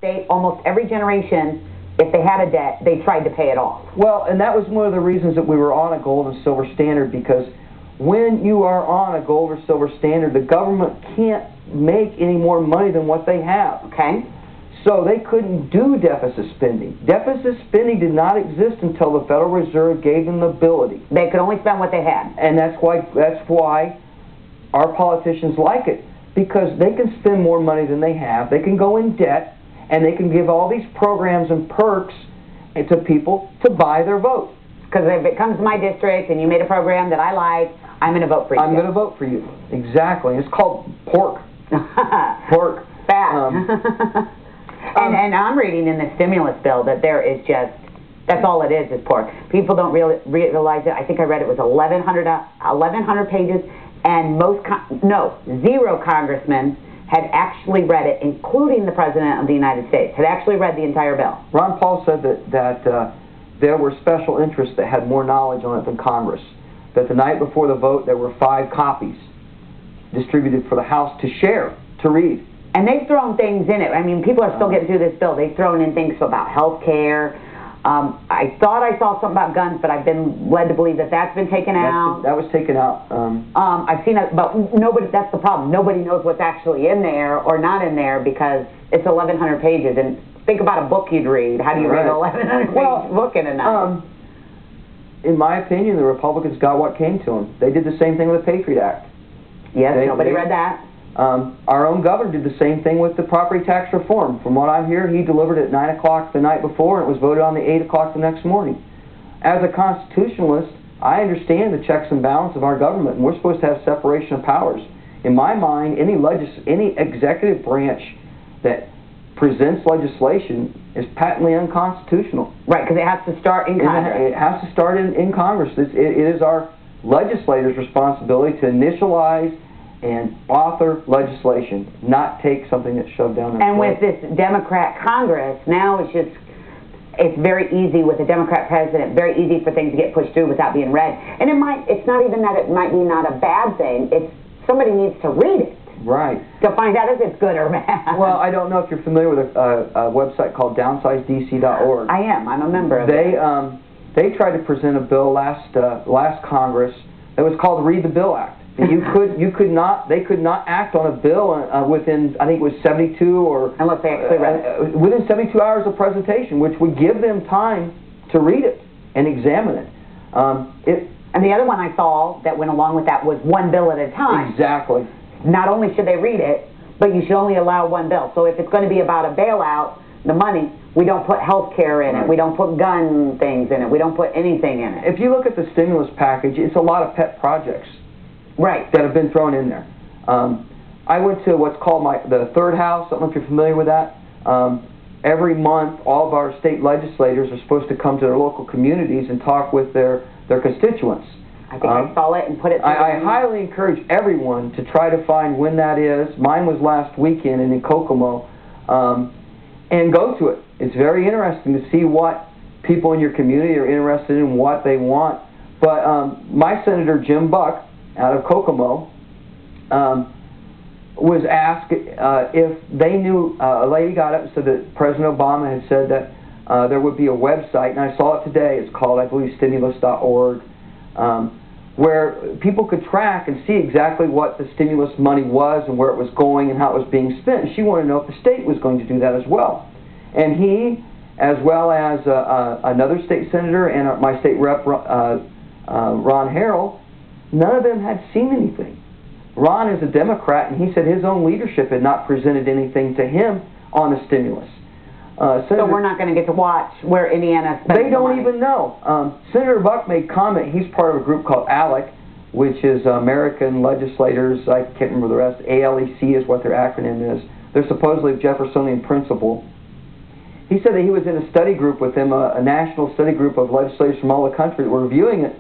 state, almost every generation, if they had a debt, they tried to pay it off. Well, and that was one of the reasons that we were on a gold and silver standard, because when you are on a gold or silver standard, the government can't make any more money than what they have. Okay. So they couldn't do deficit spending. Deficit spending did not exist until the Federal Reserve gave them the ability. They could only spend what they had. And that's why our politicians like it, because they can spend more money than they have. They can go in debt, and they can give all these programs and perks to people to buy their vote. Because if it comes to my district and you made a program that I like, I'm going to vote for you. I'm going to vote for you. Exactly. It's called pork. Pork. Fat. And I'm reading in the stimulus bill that there is just, that's all it is pork. People don't realize it. I think I read it was 1,100 pages, and zero congressmen had actually read it, including the President of the United States, had actually read the entire bill. Ron Paul said that there were special interests that had more knowledge on it than Congress. That the night before the vote, there were 5 copies distributed for the House to share, to read. And they've thrown things in it. I mean, people are still getting through this bill. They've thrown in things about health care. I thought I saw something about guns, but I've been led to believe that that's been taken out. That was taken out. I've seen it, but nobody. That's the problem. Nobody knows what's actually in there or not in there, because it's 1,100 pages. And think about a book you'd read. How do you read an 1,100-page book in a night? In my opinion, the Republicans got what came to them. They did the same thing with the Patriot Act. Yes, nobody read that. Our own governor did the same thing with the property tax reform. From what I hear, he delivered it at 9 o'clock the night before, and it was voted on at 8 o'clock the next morning. As a constitutionalist, I understand the checks and balance of our government, and we're supposed to have separation of powers. In my mind, any executive branch that presents legislation is patently unconstitutional. Right, because it has to start in Congress. It has to start in Congress. It is our legislators' responsibility to initialize and author legislation, not take something that's shoved down their throat. And with this Democrat Congress, now it's very easy with a Democrat president, very easy for things to get pushed through without being read. And it's not even that it might be not a bad thing, it's somebody needs to read it. Right. To find out if it's good or bad. Well, I don't know if you're familiar with a website called downsizedc.org. I am. I'm a member of it. They tried to present a bill last Congress that was called the Read the Bill Act. They could not act on a bill within, I think it was 72 or... Unless they actually read it. Within 72 hours of presentation, which would give them time to read it and examine it. And the other one I saw that went along with that was one bill at a time. Exactly. Not only should they read it, but you should only allow one bill. So if it's going to be about a bailout, the money, we don't put health care in it. We don't put gun things in it. We don't put anything in it. If you look at the stimulus package, it's a lot of pet projects. Right. That have been thrown in there. I went to what's called the Third House. I don't know if you're familiar with that. Every month, all of our state legislators are supposed to come to their local communities and talk with their constituents. I think I saw it and put it through. I highly encourage everyone to try to find when that is. Mine was last weekend in Kokomo. And go to it. It's very interesting to see what people in your community are interested in, what they want. But my Senator Jim Buck, out of Kokomo, was asked if they knew, a lady got up and said that President Obama had said that there would be a website, and I saw it today, it's called, I believe, stimulus.org, where people could track and see exactly what the stimulus money was and where it was going and how it was being spent. And she wanted to know if the state was going to do that as well. And he, as well as another state senator and my state rep, Ron Harrell, none of them had seen anything. Ron is a Democrat, and he said his own leadership had not presented anything to him on the stimulus. So we're not going to get to watch where Indiana spends They don't even know. Senator Buck made comment. He's part of a group called ALEC, which is American Legislators. I can't remember the rest. ALEC is what their acronym is. They're supposedly Jeffersonian principle. He said that he was in a study group with them, a national study group of legislators from all the country that were reviewing it,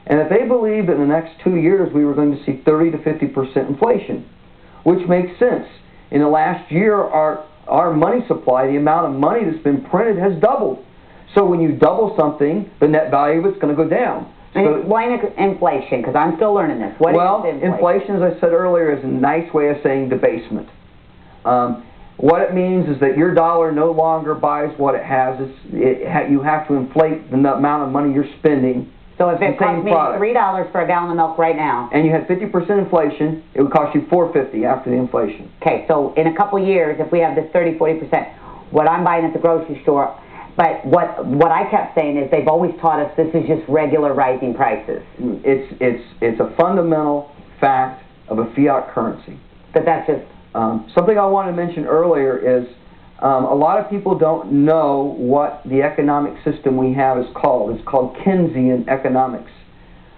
and that they believed that in the next 2 years we were going to see 30 to 50% inflation, which makes sense. In the last year, our money supply, the amount of money that's been printed, has doubled. So when you double something, the net value of it's going to go down. So explain inflation, because I'm still learning this. What is inflation? Inflation, as I said earlier, is a nice way of saying debasement. What it means is that your dollar no longer buys what it has. You have to inflate the amount of money you're spending. So if it costs me $3 for a gallon of milk right now, and you had 50% inflation, it would cost you $4.50 after the inflation. Okay, so in a couple years, if we have this 30–40%, what I'm buying at the grocery store, but what I kept saying is they've always taught us this is just regular rising prices. It's a fundamental fact of a fiat currency. That's just... something I wanted to mention earlier is a lot of people don't know what the economic system we have is called. It's called Keynesian economics.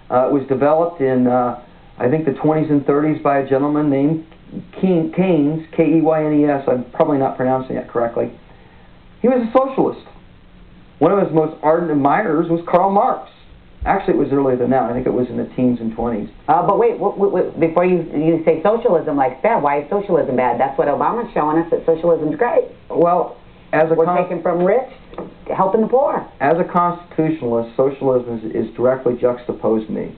It was developed in, I think, the 20s and 30s by a gentleman named Keynes, K-E-Y-N-E-S. I'm probably not pronouncing it correctly. He was a socialist. One of his most ardent admirers was Karl Marx. Actually, it was earlier than that. I think it was in the teens and 20s. But wait, before you say socialism like bad, why is socialism bad? That's what Obama's showing us, that socialism's great. Well, we're taking from rich, helping the poor. As a constitutionalist, socialism is directly juxtaposed to me.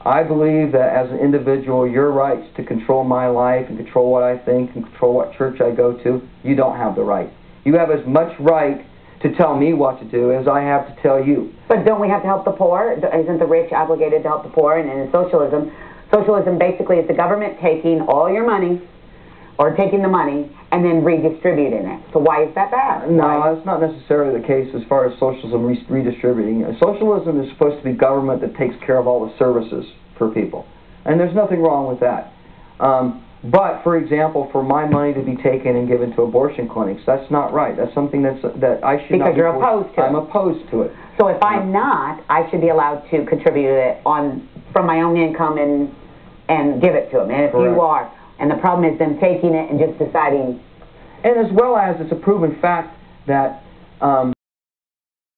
I believe that as an individual, your rights to control my life and control what I think and control what church I go to, you don't have the right. You have as much right to tell me what to do as I have to tell you. But don't we have to help the poor? Isn't the rich obligated to help the poor? And in socialism basically is the government taking all your money, or taking the money, and then redistributing it. So why is that bad? No, that's not necessarily the case as far as socialism redistributing. Socialism is supposed to be government that takes care of all the services for people. And there's nothing wrong with that. But, for example, for my money to be taken and given to abortion clinics, that's not right. That's something that I should not be... Because you're opposed to it. I'm opposed to it. So if I'm not, I should be allowed to contribute it from my own income and give it to them. And if you are, and the problem is them taking it and just deciding... And as well as it's a proven fact that